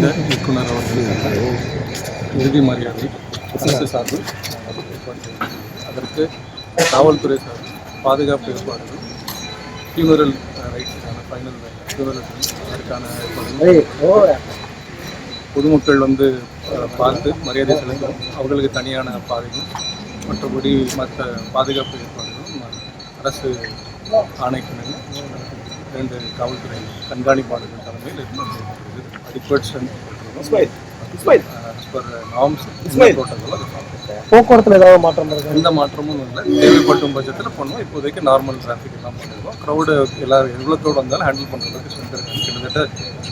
மறைந்த இயக்குனர் அவர்களுக்கு இறுதி மரியாதை அரசு சார்பில் அதற்கு காவல்துறை சார்பில் பாதுகாப்பு ஏற்பாடுகள், ஃபியூனரல் ரைட்ஸுக்கான ஃபைனல் ஃபியூனரல் அதற்கான ஏற்பாடுகள், பொதுமக்கள் வந்து பார்த்து மரியாதை செலுத்தவும் அவர்களுக்கு தனியான பாதையும், மற்றபடி மற்ற பாதுகாப்பு ஏற்பாடுகளும் அரசு ஆணைக்கிணங்க 2 காவல்துறை கண்காணிப்பாளர்கள் தலைமையில் போக்குவரத்துல ஏதாவது மாற்றம் இருக்கு? எந்த மாற்றமும் இல்லை. தேவைப்படும் பட்சத்தில் பண்ணுவோம். இப்போதைக்கு நார்மல் டிராஃபிக் எல்லாம் பண்ணிடுவோம். க்ரௌடு எல்லாரும் எவ்வளோத்தோடு வந்தாலும் ஹேண்டில் பண்ணுறதுக்கு ஸ்ட்ரென்த் இருக்காங்க. கிட்டத்தட்ட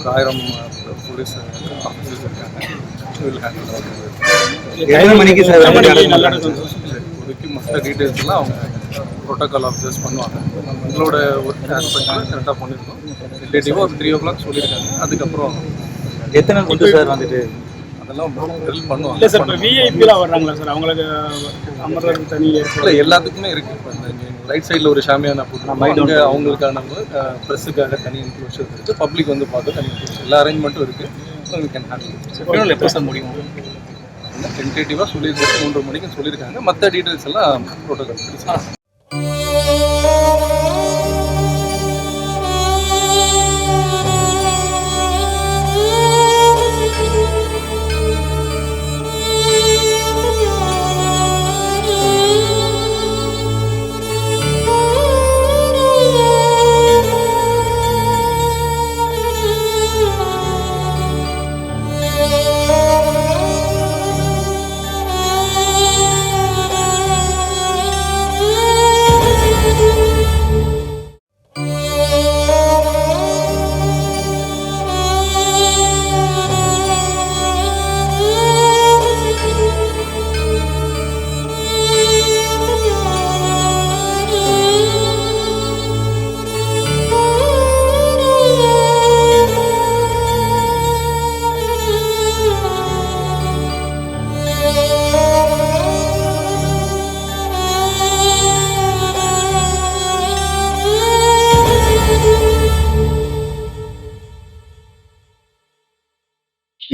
ஒரு 1000 போலீஸ் ஆஃபீஸர்ஸ் இருக்காங்க. இப்போதைக்கு மற்ற டீட்டெயில்ஸ்லாம் அவங்க ப்ரோட்டோக்கால் ஆஃபீஸர்ஸ் பண்ணுவாங்க. எங்களோட ஒர்க் ஆஸ்பெக்ட் கரெக்டாக பண்ணியிருக்கோம். ரிலேட்டிவாக ஒரு 3 o'clock சொல்லியிருக்காங்க. அதுக்கப்புறம் எத்தனை கொண்டு சார் வந்துட்டு அதெல்லாம் ஹெல்ப் பண்ணுவாங்க. இல்லை சார், இப்போ விஐபிலாம் வர்றாங்களா சார், அவங்களுக்கு அமர்றது தனி இல்லை, எல்லாத்துக்குமே இருக்குது. இப்போ ரைட் சைடில் ஒரு ஷாமியானா போட்டு அவங்களுக்கான ப்ரெஸ்ஸுக்காக தனி இன்க்ளூஷன் இருக்குது. பப்ளிக் வந்து பார்த்து தனி இன்க்ளூஷன் எல்லா அரேஞ்ச்மெண்ட்டும் இருக்குது. Can handle. எப்போ சார் முடியும்? டென்டேட்டிவாக சொல்லியிருக்காங்க, 3 மணிக்கு சொல்லியிருக்காங்க. மற்ற டீட்டெயில்ஸ் எல்லாம் ப்ரோட்டோகால்.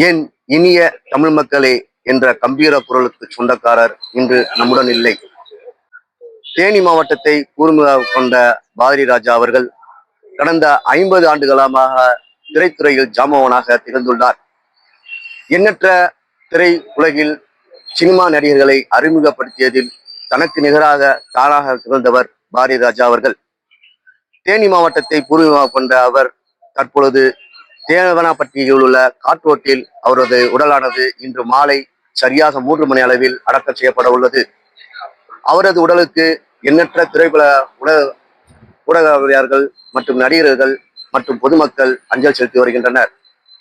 என் இனிய தமிழ் மக்களே என்ற கம்பீர குரலுக்கு சொந்தக்காரர் இன்று நம்முடன் இல்லை. தேனி மாவட்டத்தை கூர்மையாக கொண்ட பாரதி ராஜா அவர்கள் கடந்த 50 ஆண்டுகாலமாக திரைத்துறையில் ஜாம்பவானாக திகழ்ந்துள்ளார். எண்ணற்ற திரை உலகில் சினிமா நடிகர்களை அறிமுகப்படுத்தியதில் தனக்கு நிகராக தானாக திகழ்ந்தவர் பாரதி ராஜா அவர்கள். தேனி மாவட்டத்தை பூர்வீகமாக கொண்ட அவர் தற்பொழுது தேவனாப்பட்டியில் உள்ள காற்றோட்டில் அவரது உடலானது இன்று மாலை சரியாக 3 மணி அளவில் அடக்கம் செய்யப்பட உள்ளது. அவரது உடலுக்கு எண்ணற்ற திரைப்பட ஊடகவியலாளர்கள் மற்றும் நடிகர்கள் மற்றும் பொதுமக்கள் அஞ்சல் செலுத்தி வருகின்றனர்.